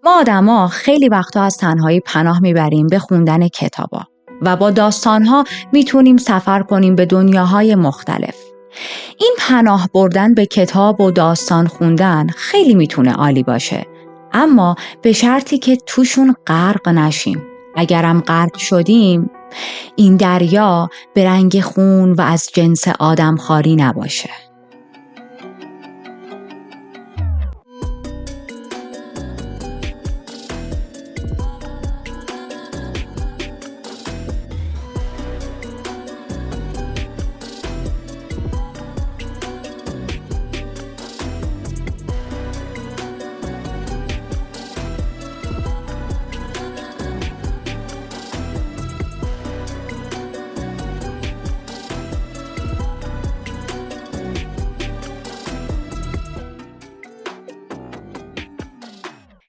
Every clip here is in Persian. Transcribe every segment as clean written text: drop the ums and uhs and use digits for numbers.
ما آدما خیلی وقتا از تنهایی پناه میبریم به خوندن کتابا و با داستانها میتونیم سفر کنیم به دنیاهای مختلف. این پناه بردن به کتاب و داستان خوندن خیلی میتونه عالی باشه، اما به شرطی که توشون غرق نشیم. اگرم غرق شدیم، این دریا به رنگ خون و از جنس آدمخواری نباشه.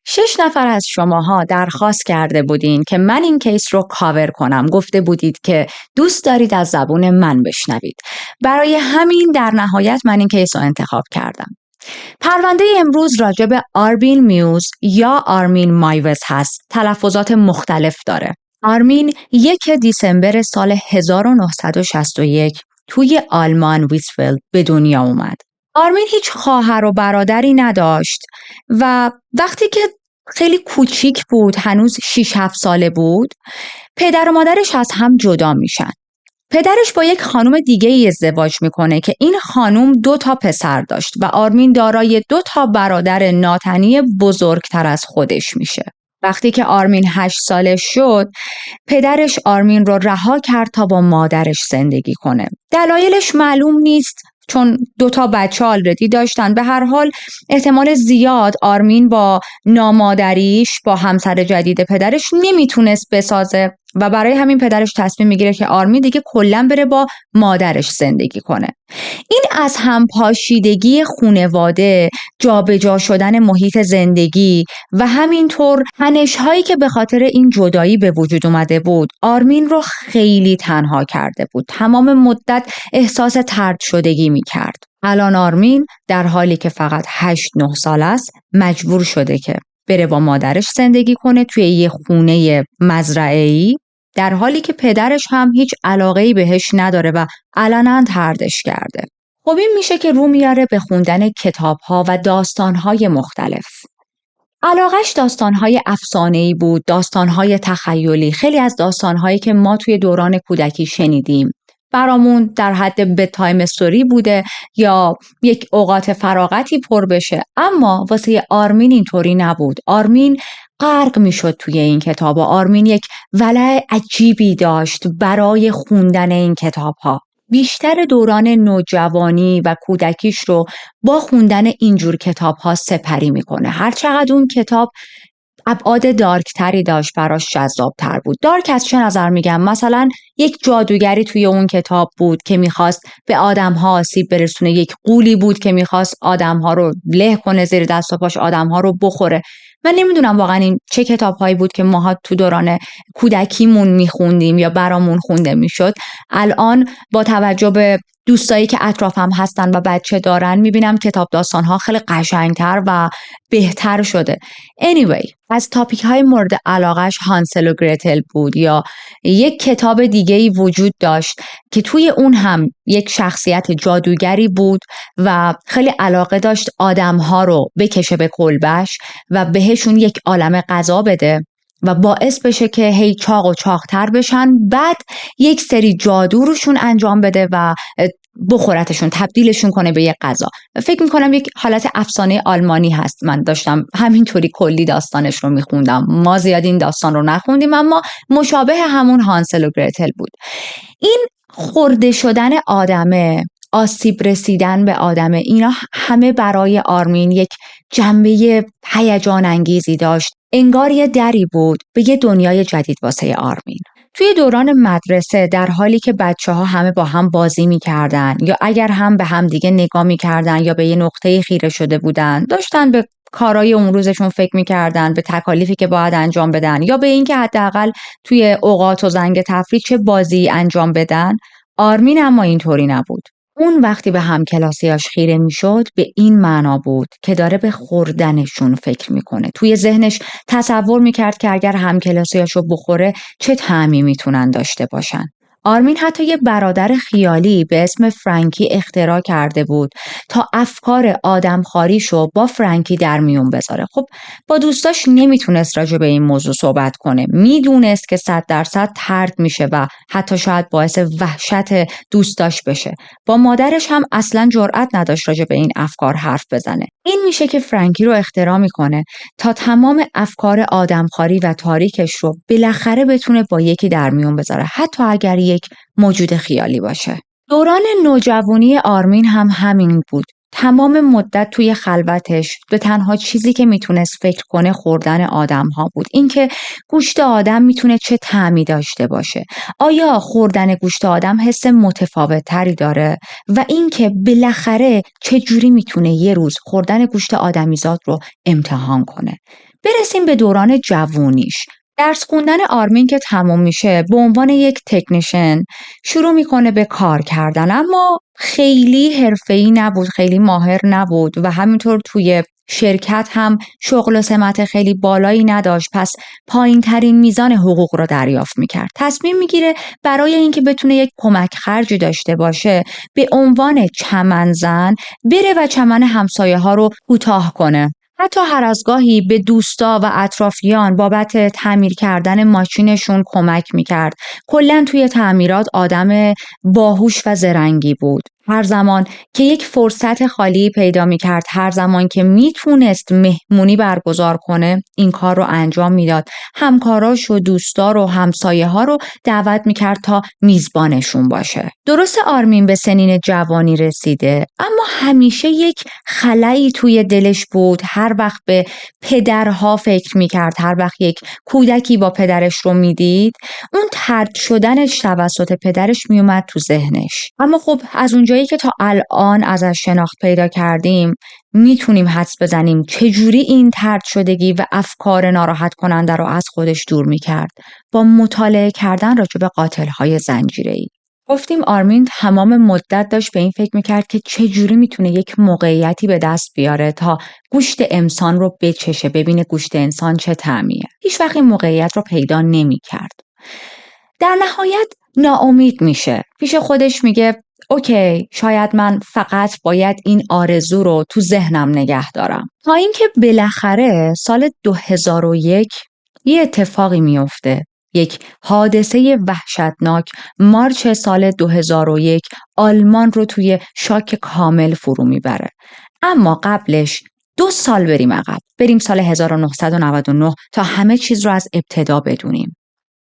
شش نفر از شماها درخواست کرده بودین که من این کیس رو کاور کنم. گفته بودید که دوست دارید از زبون من بشنوید. برای همین در نهایت من این کیس رو انتخاب کردم. پرونده امروز راجع به آرمین میوز یا آرمین مایوز هست. تلفظات مختلف داره. آرمین 1 دیسمبر سال 1961 توی آلمان ویسفلد به دنیا اومد. آرمین هیچ خواهر و برادری نداشت و وقتی که خیلی کوچیک بود، هنوز 6-7 ساله بود، پدر و مادرش از هم جدا میشن. پدرش با یک خانم دیگه ای ازدواج میکنه که این خانم 2 پسر داشت و آرمین دارای 2 برادر ناتنی بزرگتر از خودش میشه. وقتی که آرمین 8 ساله شد، پدرش آرمین رو رها کرد تا با مادرش زندگی کنه. دلایلش معلوم نیست، چون 2 بچه آلردی داشتن. به هر حال احتمال زیاد آرمین با نامادریش با همسر جدید پدرش نمیتونست بسازه و برای همین پدرش تصمیم میگیره که آرمین دیگه کلاً بره با مادرش زندگی کنه. این از هم پاشیدگی خانواده، جابجا شدن محیط زندگی و همینطور تنش‌هایی که به خاطر این جدایی به وجود اومده بود، آرمین رو خیلی تنها کرده بود. تمام مدت احساس طرد شدگی میکرد. الان آرمین در حالی که فقط 8-9 سال است، مجبور شده که بره با مادرش زندگی کنه توی یه خونه مزرعه‌ای، در حالی که پدرش هم هیچ علاقه‌ای بهش نداره و علنا طردش کرده. خب این میشه که رو میاره به خوندن کتاب‌ها و داستان‌های مختلف. علاقش داستان‌های افسانه‌ای بود، داستان‌های تخیلی. خیلی از داستان‌هایی که ما توی دوران کودکی شنیدیم برامون در حد بدتایم استوری بوده یا یک اوقات فراغتی پر بشه، اما واسه آرمین اینطوری نبود. آرمین غرق میشد توی این کتابا. آرمین یک ولع عجیبی داشت برای خوندن این کتاب‌ها. بیشتر دوران نوجوانی و کودکیش رو با خوندن اینجور کتاب‌ها سپری میکنه. هر چقدر اون کتاب ابعاد دارکتری داشت، براش جذابتر بود. دارک از چه نظر میگم؟ مثلا یک جادوگری توی اون کتاب بود که میخواست به آدم‌ها آسیب برسونه، یک غولی بود که میخواست آدم‌ها رو له کنه، زیر دست و پاش آدم‌ها رو بخوره. من نمیدونم واقعا این چه کتاب‌هایی بود که ماها تو دوران کودکیمون میخوندیم یا برامون خونده میشد. الان با توجه به دوستایی که اطرافم هستن و بچه دارن، میبینم کتاب داستان‌ها خیلی قشنگتر و بهتر شده. anyway، از تاپیک های مورد علاقش هانسل و گرتل بود، یا یک کتاب دیگه‌ای وجود داشت که توی اون هم یک شخصیت جادوگری بود و خیلی علاقه داشت آدم‌ها رو بکشه به کلبش و بهشون یک عالمه غذا بده و باعث بشه که هی چاق و چاق‌تر بشن، بعد یک سری جادو روشون انجام بده و بخورتشون، تبدیلشون کنه به یک غذا. فکر میکنم یک حالت افسانه آلمانی هست. من داشتم همینطوری کلی داستانش رو میخوندم. ما زیاد این داستان رو نخوندیم، اما مشابه همون هانسل و گرتل بود. این خورده شدن آدمه، آسیب رسیدن به آدمه، اینا همه برای آرمین یک جنبه هیجان انگیزی داشت. انگار یه دری بود به یه دنیای جدید واسه آرمین. توی دوران مدرسه، در حالی که بچه‌ها همه با هم بازی می‌کردن یا اگر هم به هم دیگه نگاه می‌کردن یا به یه نقطه خیره شده بودن، داشتن به کارهای اون روزشون فکر می‌کردن، به تکالیفی که باید انجام بدن یا به اینکه حداقل توی اوقات و زنگ تفریح چه بازی انجام بدن. آرمین اما اینطوری نبود. اون وقتی به همکلاسیاش خیره میشد به این معنا بود که داره به خوردنشون فکر میکنه. توی ذهنش تصور میکرد که اگر همکلاسیاشو بخوره چه طعمی میتونن داشته باشن. آرمین حتی یه برادر خیالی به اسم فرانکی اختراع کرده بود تا افکار آدمخواریشو با فرانکی در میون بذاره. خب با دوستاش نمیتونست راجع به این موضوع صحبت کنه. میدونست که 100% طرد میشه و حتی شاید باعث وحشت دوستاش بشه. با مادرش هم اصلا جرئت نداشت راجع به این افکار حرف بزنه. این میشه که فرانکی رو اختراع میکنه تا تمام افکار آدمخواری و تاریکش رو بالاخره بتونه با یکی در میون بذاره، حتی اگر یک موجود خیالی باشه. دوران نوجوانی آرمین هم همین بود. تمام مدت توی خلوتش به تنها چیزی که میتونست فکر کنه خوردن آدم ها بود. اینکه گوشت آدم میتونه چه طعمی داشته باشه. آیا خوردن گوشت آدم حس متفاوت تری داره؟ و اینکه بالاخره چه جوری میتونه یه روز خوردن گوشت آدمیزاد رو امتحان کنه. برسیم به دوران جوونیش. درس خوندن آرمین که تموم میشه به عنوان یک تکنیشن شروع میکنه به کار کردن، اما خیلی حرفه‌ای نبود، خیلی ماهر نبود و همینطور توی شرکت هم شغل و سمت خیلی بالایی نداشت، پس پایین ترین میزان حقوق رو دریافت میکرد. تصمیم میگیره برای اینکه بتونه یک کمک خرجی داشته باشه به عنوان چمنزن بره و چمن همسایه ها رو کوتاه کنه. حتی هر از گاهی به دوستا و اطرافیان بابت تعمیر کردن ماشینشون کمک میکرد. کلاً توی تعمیرات آدم باهوش و زرنگی بود. هر زمان که یک فرصت خالی پیدا میکرد، هر زمان که میتونست مهمونی برگزار کنه، این کار رو انجام میداد. همکاراش و دوستا رو، همسایه ها رو دعوت میکرد تا میزبانشون باشه. درست آرمین به سنین جوانی رسیده، اما همیشه یک خلایی توی دلش بود. هر وقت به پدرها فکر میکرد، هر وقت یک کودکی با پدرش رو میدید، اون طرد شدنش توسط پدرش میومد تو ذهنش. اما خب از اونجایی که تا الان ازش شناخت پیدا کردیم میتونیم حدس بزنیم چجوری این طرد شدگی و افکار ناراحت کننده رو از خودش دور میکرد. با مطالعه کردن راجع به قاتل‌های زنجیره‌ای. گفتیم آرمین تمام مدت داشت به این فکر میکرد که چجوری میتونه یک موقعیتی به دست بیاره تا گوشت انسان رو بچشه، ببینه گوشت انسان چه طعمیه. هیچ وقت این موقعیت رو پیدا نمیکرد. در نهایت ناامید میشه. پیش خودش میگه اوکی، شاید من فقط باید این آرزو رو تو ذهنم نگه دارم. تا اینکه بالاخره سال 2001 یه اتفاقی میفته. یک حادثه وحشتناک مارچ سال 2001 آلمان رو توی شاک کامل فرو میبره. اما قبلش 2 سال بریم عقب. بریم سال 1999 تا همه چیز رو از ابتدا بدونیم.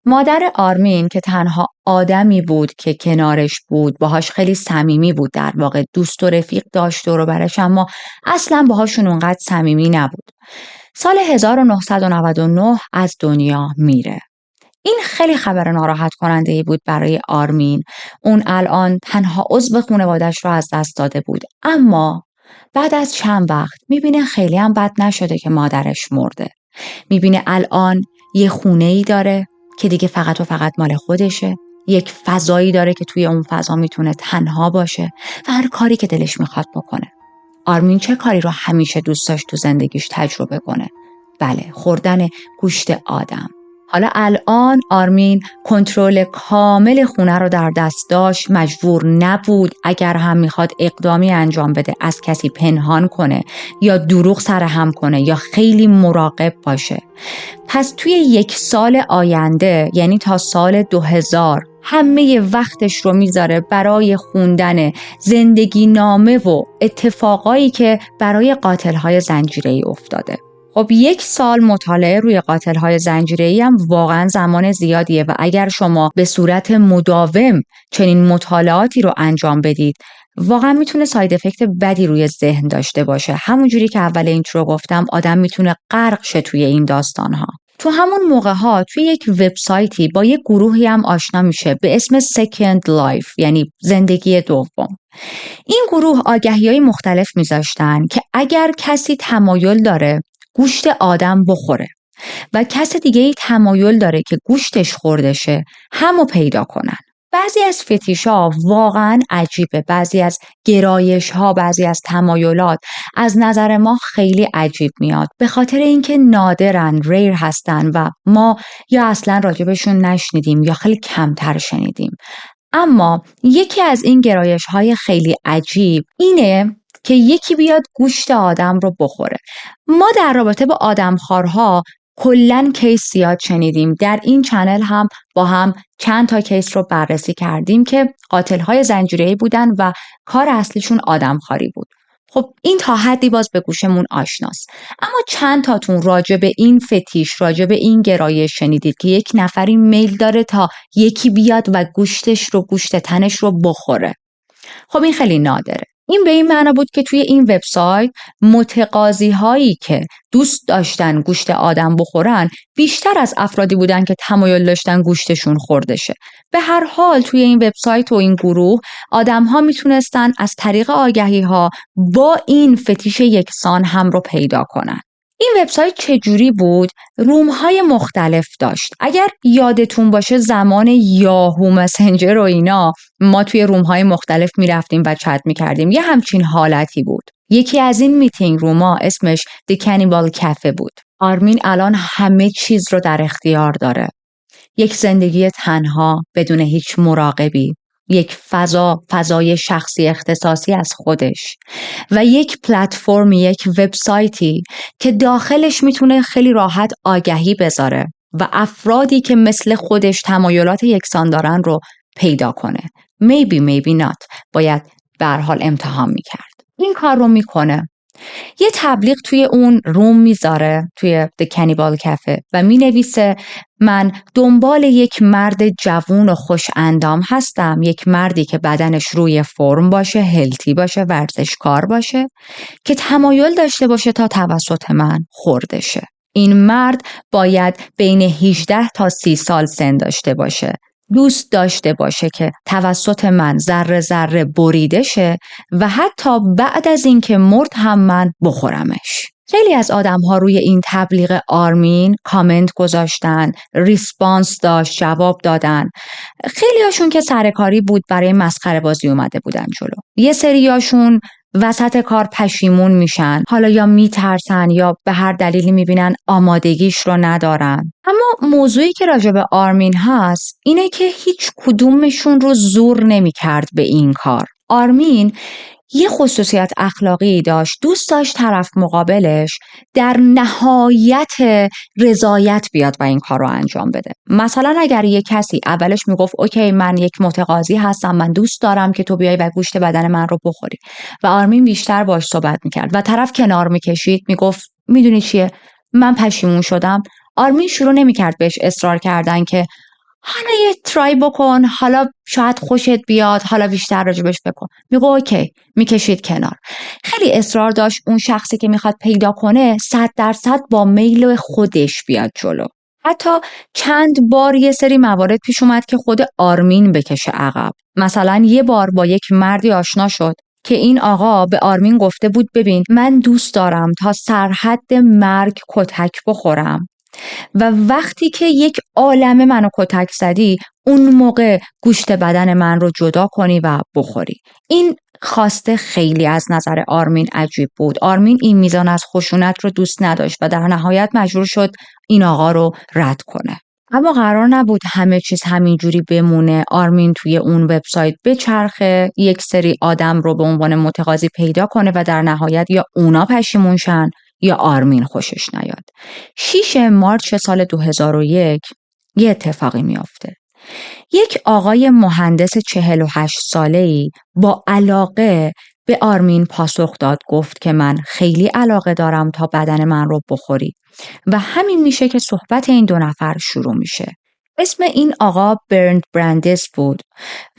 مادر آرمین که تنها آدمی بود که کنارش بود، باهاش خیلی صمیمی بود، در واقع دوست و رفیق داشت دور و برش، اما اصلا باهاشون اونقدر صمیمی نبود. سال 1999 از دنیا میره. این خیلی خبر ناراحت کننده ای بود برای آرمین. اون الان تنها عضو خانواده‌اش رو از دست داده بود، اما بعد از چند وقت میبینه خیلی هم بد نشده که مادرش مرده. میبینه الان یه خونه‌ای داره که دیگه فقط و فقط مال خودشه، یک فضایی داره که توی اون فضا میتونه تنها باشه و هر کاری که دلش میخواد بکنه. آرمین چه کاری رو همیشه دوست داشت تو زندگیش تجربه کنه؟ بله، خوردن گوشت آدم. حالا الان آرمین کنترل کامل خونه رو در دست داشت، مجبور نبود اگر هم میخواد اقدامی انجام بده از کسی پنهان کنه یا دروغ سرهم کنه یا خیلی مراقب باشه. پس توی 1 سال آینده، یعنی تا سال 2000، همه وقتش رو میذاره برای خوندن زندگی نامه و اتفاقایی که برای قاتل‌های زنجیره‌ای افتاده. خب 1 سال مطالعه روی قاتل‌های زنجیره‌ای هم واقعا زمان زیادیه و اگر شما به صورت مداوم چنین مطالعاتی رو انجام بدید، واقعا میتونه ساید افکت بدی روی ذهن داشته باشه. همونجوری که اول اینترو گفتم، آدم میتونه غرق شه توی این داستان‌ها. تو همون موقع‌ها توی یک وبسایتی با یک گروهی هم آشنا میشه به اسم Second Life، یعنی زندگی دوم. این گروه آگهی‌های مختلف میذاشتن که اگر کسی تمایل داره گوشت آدم بخوره و کس دیگه‌ای تمایل داره که گوشتش خورده شه، همو پیدا کنن. بعضی از فتیش‌ها واقعا عجیبه، بعضی از گرایش‌ها، بعضی از تمایلات از نظر ما خیلی عجیب میاد به خاطر اینکه نادرن، ریر هستن و ما یا اصلا راجبشون نشنیدیم یا خیلی کمتر شنیدیم. اما یکی از این گرایش‌های خیلی عجیب اینه که یکی بیاد گوشت آدم رو بخوره. ما در رابطه با آدمخوارها کلاً کیس زیاد شنیدیم. در این چنل هم با هم چند تا کیس رو بررسی کردیم که قاتل‌های زنجیره‌ای بودن و کار اصلیشون آدمخواری بود. خب این تا حدی باز به گوشمون آشناست. اما چند تاتون راجع به این فتیش، راجع به این گرایش شنیدید که یک نفری میل داره تا یکی بیاد و گوشت تنش رو بخوره؟ خب این خیلی نادره. این به این معنا بود که توی این وبسایت متقاضی هایی که دوست داشتن گوشت آدم بخورن بیشتر از افرادی بودن که تمایل داشتن گوشتشون خورده شه. به هر حال توی این وبسایت و این گروه آدم ها میتونستن از طریق آگهی ها با این فتیش یکسان هم رو پیدا کنن. این وبسایت چجوری بود؟ روم های مختلف داشت. اگر یادتون باشه زمان یاهو مسنجر و اینا ما توی روم های مختلف میرفتیم و چت میکردیم. یه همچین حالتی بود. یکی از این میتینگ روما اسمش The Cannibal Cafe بود. آرمین الان همه چیز رو در اختیار داره. یک زندگی تنها بدون هیچ مراقبی، یک فضای شخصی اختصاصی از خودش و یک پلتفرم، یک وبسایتی که داخلش میتونه خیلی راحت آگهی بذاره و افرادی که مثل خودش تمایلات یکسان دارن رو پیدا کنه. maybe not. باید به هر حال امتحان میکرد. این کار رو میکنه. یه تبلیغ توی اون روم میذاره توی The Cannibal Cafe و مینویسه من دنبال یک مرد جوون و خوش اندام هستم، یک مردی که بدنش روی فرم باشه، هلتی باشه، ورزشکار باشه، که تمایل داشته باشه تا توسط من خورده شه. این مرد باید بین 18 تا 30 سال سن داشته باشه، دوست داشته باشه که توسط من ذره ذره بریده شه و حتی بعد از اینکه مرد هم من بخورمش. خیلی از آدم‌ها روی این تبلیغ آرمین کامنت گذاشتن، ریسپانس داشت، جواب دادن. خیلی هاشون که سرکاری بود برای مسخره بازی اومده بودن جلو. یه سریاشون وسط کار پشیمون میشن، حالا یا میترسن یا به هر دلیلی میبینن آمادگیش رو ندارن. اما موضوعی که راجع به آرمین هست اینه که هیچ کدومشون رو زور نمیکرد به این کار. آرمین یه خصوصیت اخلاقی داشت، دوست داشت طرف مقابلش در نهایت رضایت بیاد و این کار رو انجام بده. مثلا اگر یه کسی اولش میگفت اوکی من یک متقاضی هستم، من دوست دارم که تو بیای و گوشت بدن من رو بخوری، و آرمین بیشتر باش صحبت میکرد و طرف کنار میکشید، میگفت میدونی چیه من پشیمون شدم، آرمین شروع نمیکرد بهش اصرار کردن که حالا یه ترای بکن، حالا شاید خوشت بیاد، حالا بیشتر راجبش بکن. میگه اوکی، میکشید کنار. خیلی اصرار داشت اون شخصی که میخواد پیدا کنه 100% با میل خودش بیاد جلو. حتی چند بار یه سری موارد پیش اومد که خود آرمین بکشه عقب. مثلا یه بار با یک مردی آشنا شد که این آقا به آرمین گفته بود ببین من دوست دارم تا سرحد مرگ کتک بخورم و وقتی که یک عالمه منو کتک زدی اون موقع گوشت بدن من رو جدا کنی و بخوری. این خواسته خیلی از نظر آرمین عجیب بود. آرمین این میزان از خشونت رو دوست نداشت و در نهایت مجبور شد این آقا رو رد کنه. اما قرار نبود همه چیز همینجوری بمونه. آرمین توی اون وبسایت بچرخه، یک سری آدم رو به عنوان متقاضی پیدا کنه و در نهایت یا اونا پشیمون شن یا آرمین خوشش نیاد. 6 مارس سال 2001 یه اتفاقی میافته. یک آقای مهندس 48 ساله‌ای با علاقه به آرمین پاسخ داد، گفت که من خیلی علاقه دارم تا بدن من رو بخوری و همین میشه که صحبت این دو نفر شروع میشه. اسم این آقا برند برندس بود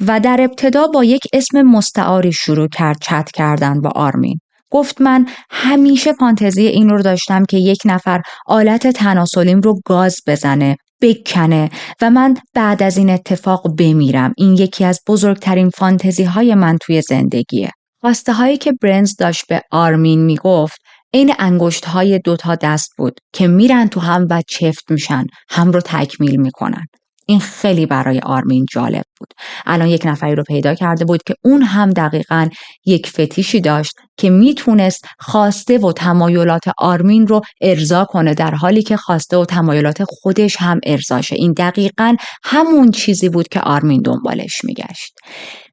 و در ابتدا با یک اسم مستعاری شروع کرد چت کردن با آرمین. گفت من همیشه فانتزی این رو داشتم که یک نفر آلت تناسلیم رو گاز بزنه، بکنه و من بعد از این اتفاق بمیرم. این یکی از بزرگترین فانتزی های من توی زندگیه. خواسته هایی که برنز داشت به آرمین میگفت این انگشت های 2 دست بود که میرن تو هم و چفت میشن، هم رو تکمیل میکنن. این خیلی برای آرمین جالب بود. الان یک نفری رو پیدا کرده بود که اون هم دقیقاً یک فتیشی داشت که میتونست خواسته و تمایلات آرمین رو ارضا کنه، در حالی که خواسته و تمایلات خودش هم ارضاشه. این دقیقاً همون چیزی بود که آرمین دنبالش میگشت.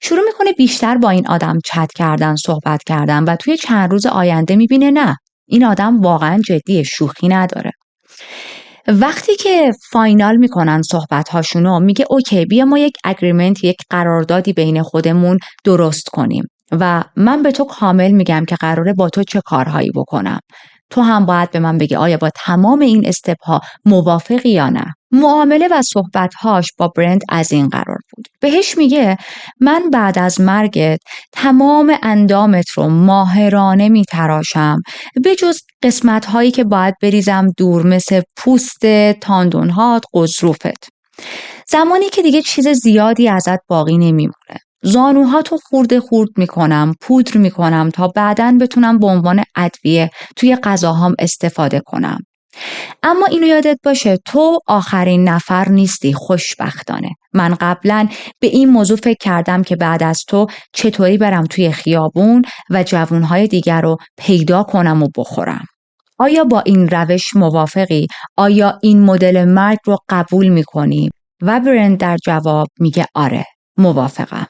شروع میکنه بیشتر با این آدم چت کردن، صحبت کردن و توی چند روز آینده میبینه نه، این آدم واقعاً جدیه، شوخی نداره. وقتی که فاینال میکنن صحبت هاشونو، میگه اوکی بیا ما یک اگریمنت، یک قراردادی بین خودمون درست کنیم و من به تو کامل میگم که قراره با تو چه کارهایی بکنم. تو هم باید به من بگی آیا با تمام این استپ ها موافقی یا نه. معامله و صحبت‌هاش با برند از این قرار بود. بهش میگه من بعد از مرگت تمام اندامت رو ماهرانه میتراشم به جز قسمت‌هایی که باید بریزم دور، مثل پوست، تاندون‌هات، غضروفت. زمانی که دیگه چیز زیادی ازت باقی نمیمونه. زانوهاتو خورد میکنم، پودر میکنم تا بعداً بتونم به عنوان ادویه توی غذاهام استفاده کنم. اما اینو یادت باشه تو آخرین نفر نیستی، خوشبختانه. من قبلا به این موضوع فکر کردم که بعد از تو چطوری برم توی خیابون و جوانهای دیگر رو پیدا کنم و بخورم. آیا با این روش موافقی؟ آیا این مدل مرگ رو قبول میکنی؟ و برند در جواب میگه آره، موافقم.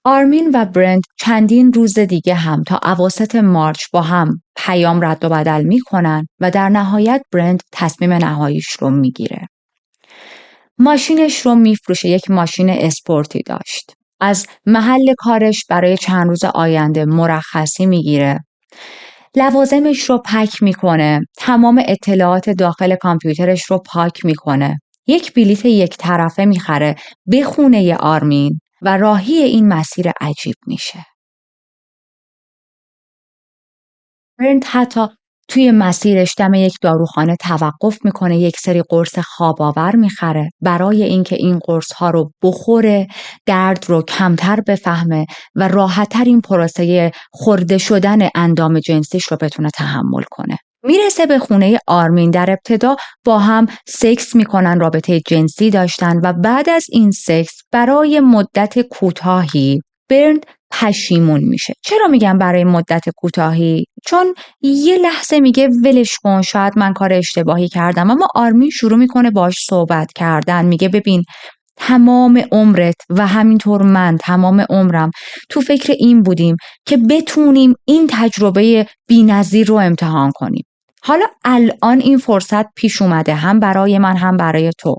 آرمین و برند چندین روز دیگه هم تا اواسط مارچ با هم پیام رد و بدل میکنن و در نهایت برند تصمیم نهاییش رو میگیره. ماشینش رو میفروشه، یک ماشین اسپورتی داشت. از محل کارش برای چند روز آینده مرخصی میگیره. لوازمش رو پک میکنه، تمام اطلاعات داخل کامپیوترش رو پاک میکنه. یک بلیت یک طرفه میخره به خونه آرمین و راهی این مسیر عجیب میشه. برند حتی توی مسیرش دم یک داروخانه توقف میکنه، یک سری قرص خواب‌آور میخره برای اینکه این قرص‌ها رو بخوره، درد رو کمتر بفهمه و راحت‌تر این پروسه خورده شدن اندام جنسیش رو بتونه تحمل کنه. میرسه به خونه آرمین. در ابتدا با هم سکس میکنن، رابطه جنسی داشتن و بعد از این سکس برای مدت کوتاهی برند پشیمون میشه. چرا میگم برای مدت کوتاهی؟ چون یه لحظه میگه ولش کن، شاید من کار اشتباهی کردم، اما آرمین شروع میکنه باهاش صحبت کردن. میگه ببین تمام عمرت و همینطور من تمام عمرم تو فکر این بودیم که بتونیم این تجربه بی‌نظیر رو امتحان کنیم. حالا الان این فرصت پیش اومده، هم برای من هم برای تو،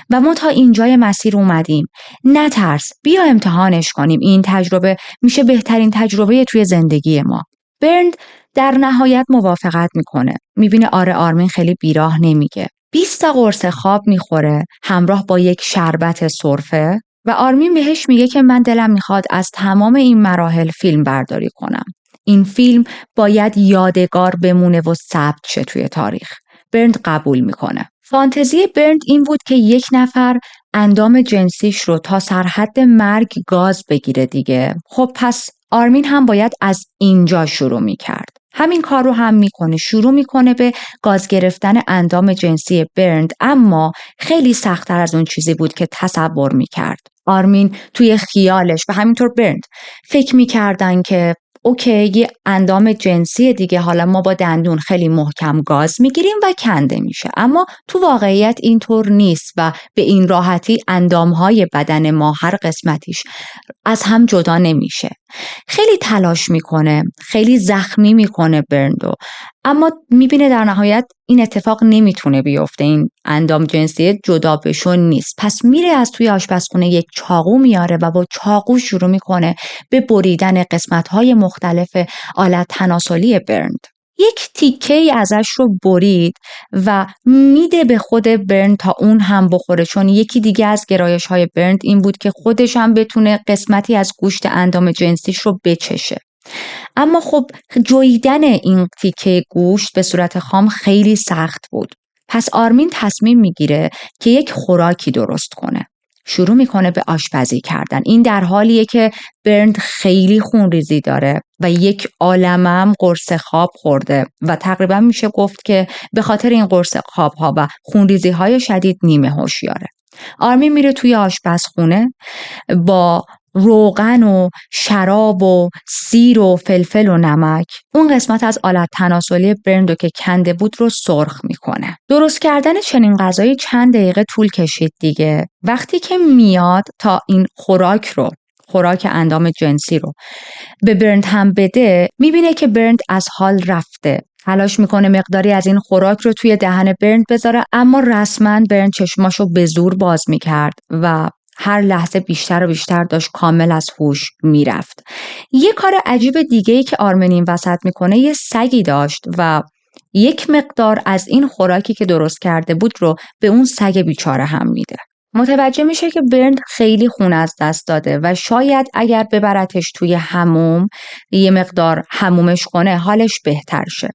و ما تا اینجای مسیر اومدیم. نترس، بیا امتحانش کنیم. این تجربه میشه بهترین تجربه توی زندگی ما. برند در نهایت موافقت میکنه. میبینه آره آرمین خیلی بیراه نمیگه. 20 تا قرص خواب میخوره همراه با یک شربت سرفه و آرمین بهش میگه که من دلم میخواد از تمام این مراحل فیلم برداری کنم. این فیلم باید یادگار بمونه و ثبت شه توی تاریخ. برند قبول میکنه. فانتزی برند این بود که یک نفر اندام جنسیش رو تا سرحد مرگ گاز بگیره دیگه. خب پس آرمین هم باید از اینجا شروع میکرد. همین کار رو هم میکنه. شروع میکنه به گاز گرفتن اندام جنسی برند، اما خیلی سخت‌تر از اون چیزی بود که تصور میکرد. آرمین توی خیالش و همینطور برند فکر میکردن که اوکی یه اندام جنسی دیگه، حالا ما با دندون خیلی محکم گاز میگیریم و کنده میشه، اما تو واقعیت اینطور نیست و به این راحتی اندامهای بدن ما هر قسمتیش از هم جدا نمیشه. خیلی تلاش میکنه، خیلی زخمی میکنه برندو، اما میبینه در نهایت این اتفاق نمیتونه بیفته، این اندام جنسی جدا بشون نیست. پس میره از توی آشپزخونه یک چاقو میاره و با چاقو شروع میکنه به بریدن قسمت‌های مختلف آلت تناسلی برند. یک تیکه ای ازش رو برید و میده به خود برند تا اون هم بخوره، چون یکی دیگه از گرایش های برند این بود که خودش هم بتونه قسمتی از گوشت اندام جنسیش رو بچشه. اما خب جویدن این تیکه گوشت به صورت خام خیلی سخت بود. پس آرمین تصمیم میگیره که یک خوراکی درست کنه. شروع میکنه به آشپزی کردن. این در حالیه که برند خیلی خونریزی داره و یک عالمه قرص خواب خورده و تقریبا میشه گفت که به خاطر این قرص خواب ها و خونریزی های شدید نیمه هوشیاره. آرمین میره توی آشپزخونه با روغن و شراب و سیر و فلفل و نمک اون قسمت از آلت تناسلی برند رو که کنده بود رو سرخ میکنه. درست کردن چنین غذایی چند دقیقه طول کشید دیگه. وقتی که میاد تا این خوراک اندام جنسی رو به برند هم بده، میبینه که برند از حال رفته. تلاش میکنه مقداری از این خوراک رو توی دهن برند بذاره، اما رسما برند چشماشو به زور باز میکرد و هر لحظه بیشتر و بیشتر داشت کامل از هوش میرفت. یه کار عجیب دیگه‌ای که آرمین این وسط میکنه، یه سگی داشت و یک مقدار از این خوراکی که درست کرده بود رو به اون سگ بیچاره هم میده. متوجه میشه که برند خیلی خون از دست داده و شاید اگر ببرتش توی حموم یه مقدار حمومش کنه حالش بهتر شه.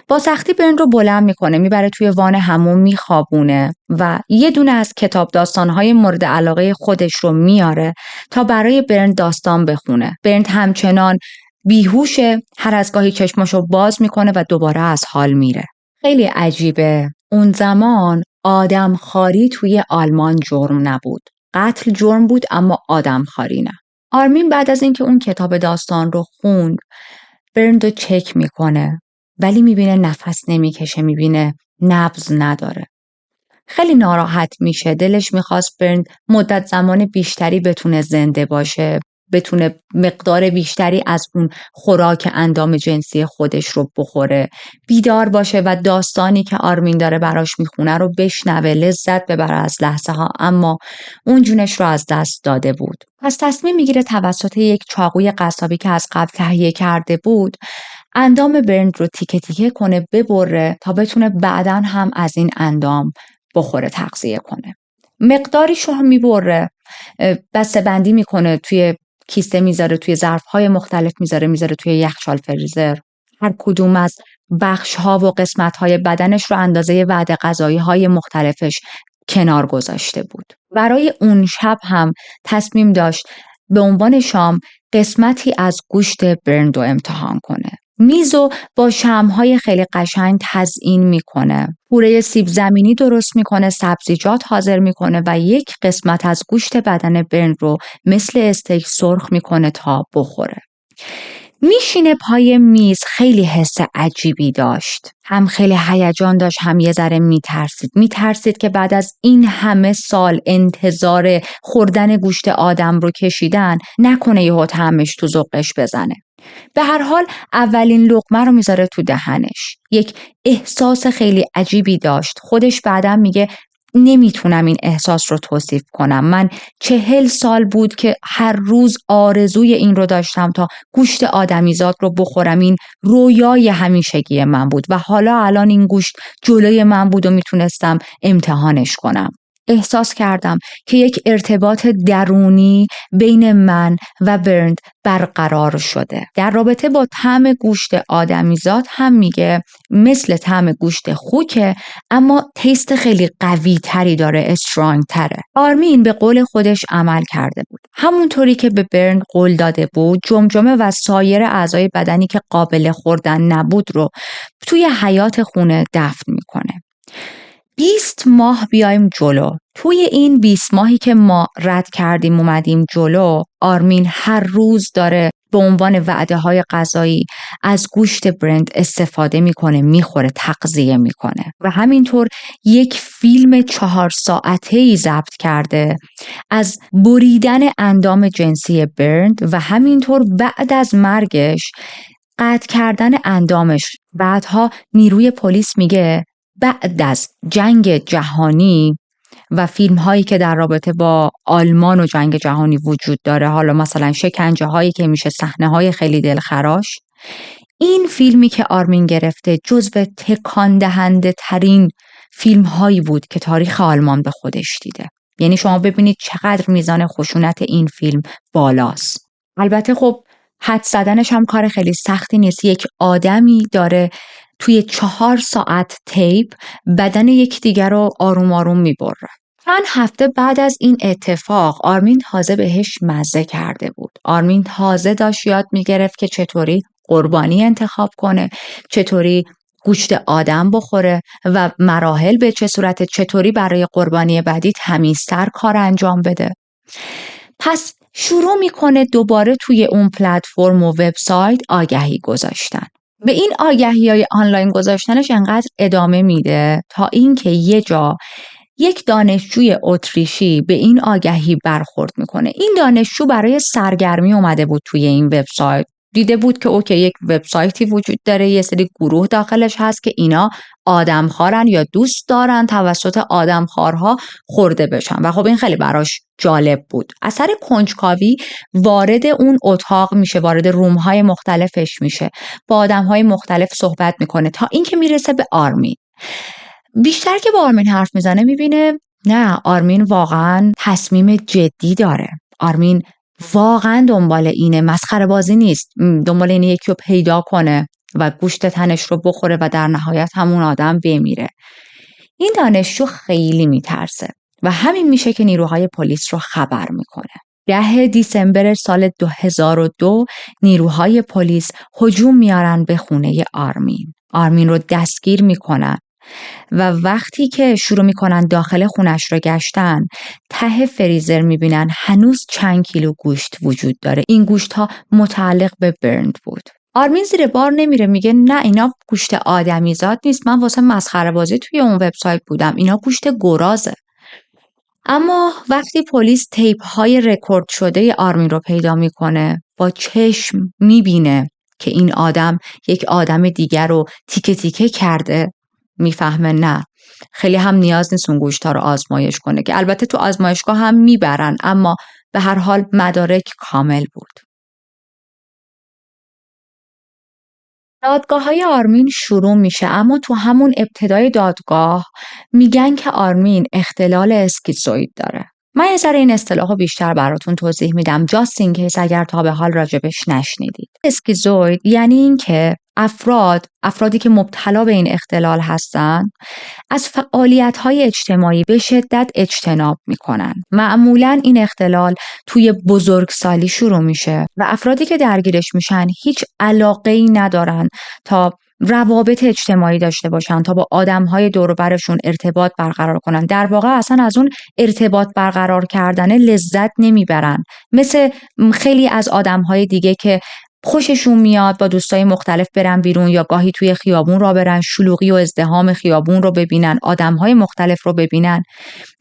با سختی برند رو بلند میکنه، میبره توی وان حموم میخوابونه و یه دونه از کتاب داستانهای مورد علاقه خودش رو میاره تا برای برند داستان بخونه. برند همچنان بیهوشه، هر از گاهی چشماشو باز میکنه و دوباره از حال میره. خیلی عجیبه. اون زمان آدمخواری توی آلمان جرم نبود. قتل جرم بود اما آدمخواری نه. آرمین بعد از اینکه اون کتاب داستان رو خوند، برند رو چک میکنه ولی میبینه نفس نمیکشه، میبینه نبض نداره. خیلی ناراحت میشه. دلش میخواست برند مدت زمان بیشتری بتونه زنده باشه، بتونه مقدار بیشتری از اون خوراک اندام جنسی خودش رو بخوره، بیدار باشه و داستانی که آرمین داره براش میخونه رو بشنوه، لذت ببره از لحظه ها، اما اون جونش رو از دست داده بود. پس تصمیم میگیره توسط یک چاقوی قصابی که از قبل تهیه کرده بود اندام برند رو تیکه تیکه کنه، ببره تا بتونه بعداً هم از این اندام بخوره، تغذیه کنه. مقداریش رو میبره، بسته بندی میکنه، توی کیسه میذاره، توی ظرفهای مختلف میذاره توی یخچال فریزر. هر کدوم از بخش‌ها و قسمت‌های بدنش رو اندازه وعده غذایی‌های مختلفش کنار گذاشته بود. برای اون شب هم تصمیم داشت به عنوان شام قسمتی از گوشت برند رو امتحان کنه. میزو با شمع‌های خیلی قشنگ تزیین میکنه. پوره سیب زمینی درست میکنه، سبزیجات حاضر میکنه و یک قسمت از گوشت بدن برند رو مثل استیک سرخ میکنه تا بخوره. میشینه پای میز، خیلی حس عجیبی داشت. هم خیلی هیجان داشت، هم یه ذره میترسید که بعد از این همه سال انتظار خوردن گوشت آدم رو کشیدن نکنه یهو طعمش تو ذوقش بزنه. به هر حال اولین لقمه رو میذاره تو دهنش. یک احساس خیلی عجیبی داشت. خودش بعدم میگه نمیتونم این احساس رو توصیف کنم. من 40 سال بود که هر روز آرزوی این رو داشتم تا گوشت آدمیزاد رو بخورم. این رویای همیشگی من بود و حالا الان این گوشت جلوی من بود و میتونستم امتحانش کنم. احساس کردم که یک ارتباط درونی بین من و برند برقرار شده. در رابطه با طعم گوشت آدمیزاد هم میگه مثل طعم گوشت خوکه، اما تیست خیلی قوی تری داره، استرانگ تره. آرمین به قول خودش عمل کرده بود. همونطوری که به برند قول داده بود، جمجمه و سایر اعضای بدنی که قابل خوردن نبود رو توی حیاط خونه دفن میکنه. 20 ماه بیایم جلو. توی این 20 ماهی که ما رد کردیم اومدیم جلو، آرمین هر روز داره به عنوان وعده‌های غذایی از گوشت برند استفاده میکنه، میخوره، تغذیه میکنه و همینطور یک فیلم 4 ساعته‌ای ضبط کرده از بریدن اندام جنسی برند و همینطور بعد از مرگش قطع کردن اندامش. بعدها نیروی پلیس میگه بعد از جنگ جهانی و فیلم هایی که در رابطه با آلمان و جنگ جهانی وجود داره، حالا مثلا شکنجه هایی که میشه، صحنه های خیلی دلخراش، این فیلمی که آرمین گرفته جزو تکان دهنده ترین فیلم هایی بود که تاریخ آلمان به خودش دیده. یعنی شما ببینید چقدر میزان خشونت این فیلم بالاست. البته خب حد زدنش هم کار خیلی سختی نیست. یک آدمی داره توی 4 ساعت تیپ بدن یکدیگر رو آروم آروم میبره. چند هفته بعد از این اتفاق آرمین تازه بهش مزه کرده بود. آرمین تازه داشت یاد میگرفت که چطوری قربانی انتخاب کنه، چطوری گوشت آدم بخوره و مراحل به چه صورت، چطوری برای قربانی بعدی تمیزتر کار انجام بده. پس شروع میکنه دوباره توی اون پلتفرم و وبسایت آگهی گذاشتن. به این آگهی‌های آنلاین گذاشتنش انقدر ادامه میده تا اینکه یه جا یک دانشجوی اتریشی به این آگهی برخورد میکنه. این دانشجو برای سرگرمی اومده بود توی این وبسایت، دیده بود که اوکی یک وبسایتی وجود داره، یه سری گروه داخلش هست که اینا آدمخوارن یا دوست دارن توسط آدمخوارها خورده بشن و خب این خیلی براش جالب بود. اثر کنجکاوی وارد اون اتاق میشه، وارد روم‌های مختلفش میشه، با آدم‌های مختلف صحبت میکنه تا اینکه میرسه به آرمین. بیشتر که با آرمین حرف میزنه میبینه نه، آرمین واقعا تصمیم جدی داره. آرمین واقعا دنبال اینه، مسخره بازی نیست، دنبال اینه یکی رو پیدا کنه و گوشت تنش رو بخوره و در نهایت همون آدم بمیره. این دانشجو خیلی میترسه و همین میشه که نیروهای پلیس رو خبر میکنه. 10 دیسمبر سال 2002 نیروهای پلیس هجوم میارن به خونه آرمین. آرمین رو دستگیر میکنن و وقتی که شروع میکنن داخل خونش رو گشتن، ته فریزر میبینن هنوز چند کیلو گوشت وجود داره. این گوشت ها متعلق به برند بود. آرمین زیر بار نمیره، میگه نه اینا گوشت آدمیزاد نیست، من واسه مسخره بازی توی اون وبسایت بودم، اینا گوشت گرازه. اما وقتی پلیس تیپ های رکورد شده آرمین رو پیدا میکنه، با چشم میبینه که این آدم یک آدم دیگر رو تیکه تیکه کرده، میفهمه نه، خیلی هم نیاز نیست اون گوشت‌ها رو آزمایش کنه، که البته تو آزمایشگاه هم میبرن، اما به هر حال مدارک کامل بود. دادگاه‌های آرمین شروع میشه، اما تو همون ابتدای دادگاه میگن که آرمین اختلال اسکیزوئید داره. من یه ذره این اصطلاحو بیشتر براتون توضیح میدم، جاست این کیس اگر تا به حال راجبش نشنیدید. اسکیزوئید یعنی این که افرادی که مبتلا به این اختلال هستن از فعالیت‌های اجتماعی به شدت اجتناب میکنن. معمولاً این اختلال توی بزرگسالی شروع میشه و افرادی که درگیرش میشن هیچ علاقه‌ای ندارن تا روابط اجتماعی داشته باشن، تا با آدم‌های دور و برشون ارتباط برقرار کنن. در واقع اصلا از اون ارتباط برقرار کردن لذت نمیبرن، مثل خیلی از آدم‌های دیگه که خوششون میاد با دوستای مختلف برن بیرون یا گاهی توی خیابون را برن، شلوغی و ازدحام خیابون رو ببینن، آدمهای مختلف رو ببینن.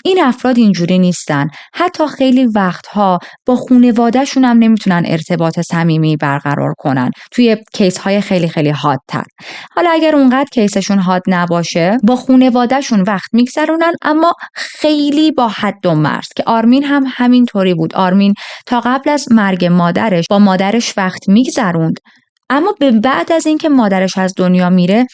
این افراد اینجوری نیستن. حتی خیلی وقتها با خانواده‌شون هم نمیتونن ارتباط صمیمی برقرار کنن، توی کیس های خیلی خیلی حادتر. حالا اگر اونقدر کیسشون حاد نباشه، با خانواده‌شون وقت میگذرونن، اما خیلی با حد و مرز، که آرمین هم همینطوری بود. آرمین تا قبل از مرگ مادرش با مادرش وقت میگذروند، اما به بعد از اینکه مادرش از دنیا میره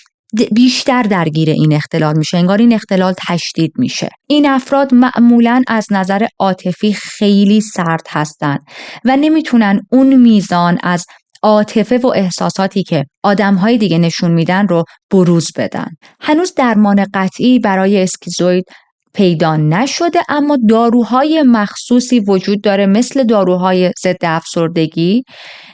بیشتر درگیر این اختلال میشه، انگار این اختلال تشدید میشه. این افراد معمولاً از نظر عاطفی خیلی سرد هستن و نمیتونن اون میزان از عاطفه و احساساتی که آدمهای دیگه نشون میدن رو بروز بدن. هنوز درمان قطعی برای اسکیزوئید پیدا نشده، اما داروهای مخصوصی وجود داره، مثل داروهای ضد افسردگی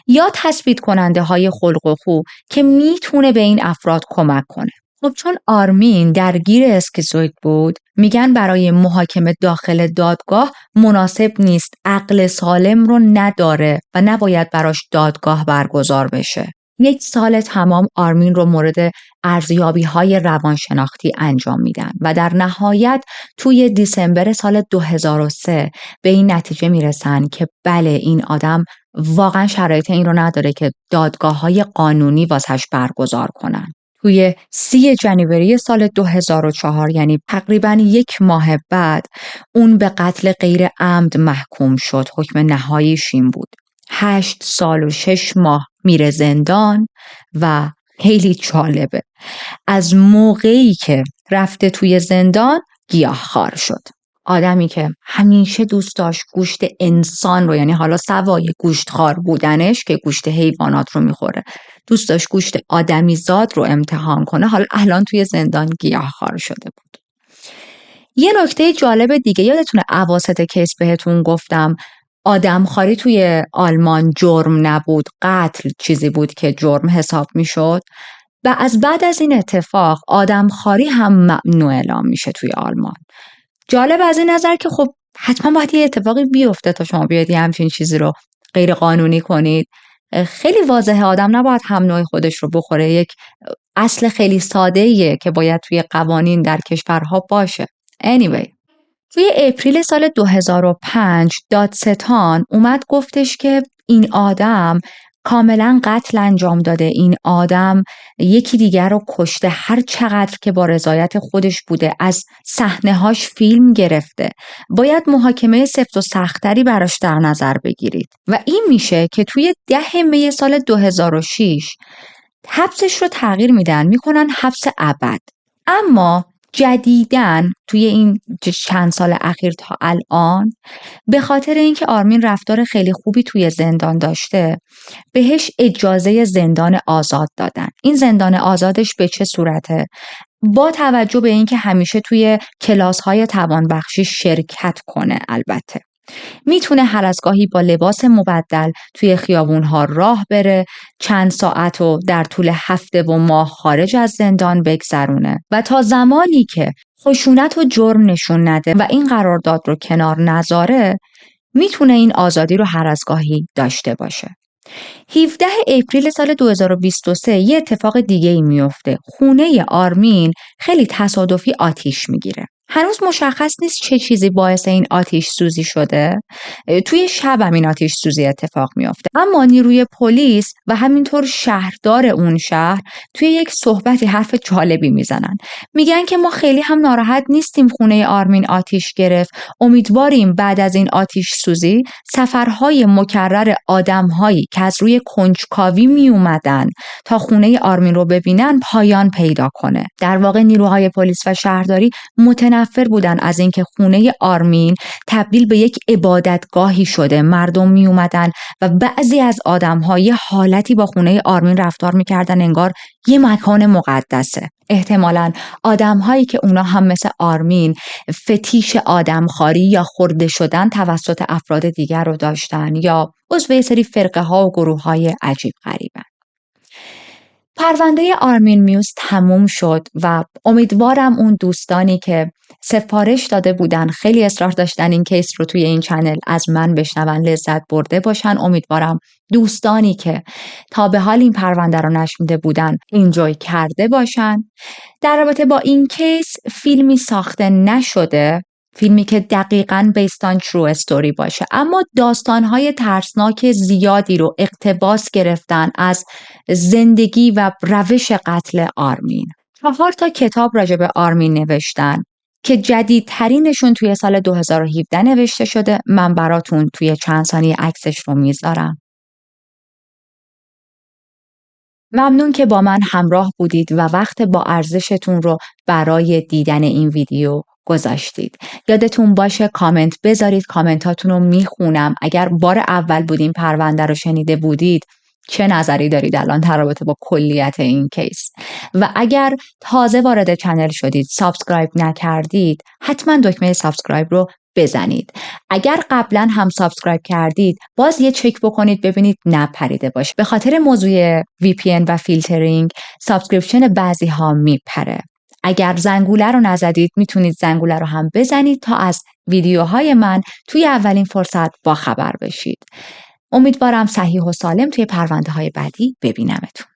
یا تثبیت کننده های خلق و خو، که میتونه به این افراد کمک کنه. خب چون آرمین درگیر اسکیزوئید بود، میگن برای محاکمه داخل دادگاه مناسب نیست، عقل سالم رو نداره و نباید براش دادگاه برگزار بشه. 1 سال تمام آرمین رو مورد ارزیابی‌های روانشناختی انجام میدن و در نهایت توی دیسمبر سال 2003 به این نتیجه میرسن که بله، این آدم واقعا شرایط این رو نداره که دادگاه‌های قانونی واسش برگزار کنن. توی 30 جنوری سال 2004، یعنی تقریباً 1 ماه بعد، اون به قتل غیر عمد محکوم شد. حکم نهاییش این بود. 8 سال و 6 ماه میره زندان و خیلی جالبه، از موقعی که رفته توی زندان گیاهخوار شد. آدمی که همیشه دوست داشت گوشت انسان رو، یعنی حالا سوای گوشتخوار بودنش که گوشت حیوانات رو میخوره، دوست داشت گوشت آدمیزاد رو امتحان کنه، حالا الان توی زندان گیاهخوار شده بود. یه نکته جالب دیگه، یادتونه اواسط کیس بهتون گفتم آدمخواری توی آلمان جرم نبود، قتل چیزی بود که جرم حساب میشد. و از بعد از این اتفاق آدمخواری هم ممنوع اعلام میشه توی آلمان. جالب از این نظر که خب حتما باید یه اتفاقی بیفته تا شما بیاید همچین چیزی رو غیر قانونی کنید. خیلی واضحه آدم نباید هم نوع خودش رو بخوره. یک اصل خیلی ساده‌ایه که باید توی قوانین در کشورها باشه. anyway، توی اپریل سال 2005 دادستان اومد گفتش که این آدم کاملا قتل انجام داده، این آدم یکی دیگر رو کشته، هر چقدر که با رضایت خودش بوده از صحنه‌هاش فیلم گرفته، باید محاکمه سفت و سختری براش در نظر بگیرید. و این میشه که توی 10 می سال 2006 حبسش رو تغییر میکنن حبس ابد. اما جدیداً توی این چند سال اخیر تا الان به خاطر اینکه آرمین رفتار خیلی خوبی توی زندان داشته، بهش اجازه زندان آزاد دادن. این زندان آزادش به چه صورته؟ با توجه به اینکه همیشه توی کلاس‌های توانبخشی شرکت کنه، البته میتونه هر از گاهی با لباس مبدل توی خیابونها راه بره، چند ساعت رو در طول هفته و ماه خارج از زندان بگذرونه و تا زمانی که خشونت و جرم نشون نده و این قرارداد رو کنار نذاره، میتونه این آزادی رو هر از گاهی داشته باشه. 17 اپریل سال 2023 یه اتفاق دیگه ای میفته. خونه آرمین خیلی تصادفی آتیش میگیره. هنوز مشخص نیست چه چیزی باعث این آتیش سوزی شده. توی شب هم این آتیش سوزی اتفاق میفته. اما نیروی پلیس و همینطور شهردار اون شهر توی یک صحبتی حرف جالبی میزنن. میگن که ما خیلی هم ناراحت نیستیم خونه آرمین آتیش گرفت. امیدواریم بعد از این آتیش سوزی سفرهای مکرر آدمهایی که از روی کنجکاوی می اومدن تا خونه آرمین رو ببینن پایان پیدا کنه. در واقع نیروهای پلیس و شهرداری متنفر بودن از اینکه خونه آرمین تبدیل به یک عبادتگاهی شده. مردم می اومدن و بعضی از آدم‌ها یه حالتی با خونه آرمین رفتار می‌کردن انگار یه مکان مقدسه. احتمالاً آدم‌هایی که اونا هم مثل آرمین فتیش آدمخواری یا خورده شدن توسط افراد دیگر رو داشتن یا عضو سری فرقه‌ها و گروه‌های عجیب غریبن. پرونده آرمین میوز تموم شد و امیدوارم اون دوستانی که سفارش داده بودن، خیلی اصرار داشتن این کیس رو توی این چنل از من بشنون، لذت برده باشن. امیدوارم دوستانی که تا به حال این پرونده رو نشنیده بودن انجوی کرده باشن. در رابطه با این کیس فیلمی ساخته نشده، فیلمی که دقیقاً based on true story باشه، اما داستان‌های ترسناک زیادی رو اقتباس گرفتن از زندگی و روش قتل آرمین. 4 کتاب راجع به آرمین نوشتن که جدیدترینشون توی سال 2017 نوشته شده. من براتون توی چند ثانیه عکسش رو میذارم. ممنون که با من همراه بودید و وقت با ارزشتون رو برای دیدن این ویدیو گذاشتید. یادتون باشه کامنت بذارید، کامنتاتون رو میخونم. اگر بار اول بود این پرونده رو شنیده بودید، چه نظری دارید الان در رابطه با کلیت این کیس؟ و اگر تازه وارد چنل شدید، سابسکرایب نکردید، حتما دکمه سابسکرایب رو بزنید. اگر قبلا هم سابسکرایب کردید، باز یه چک بکنید ببینید نپریده باشه. به خاطر موضوع VPN و فیلترینگ سابسکریپشن بعضی ها میپره. اگر زنگوله رو نزدید میتونید زنگوله رو هم بزنید تا از ویدیوهای من توی اولین فرصت با خبر بشید. امیدوارم صحیح و سالم توی پرونده های بعدی ببینمتون.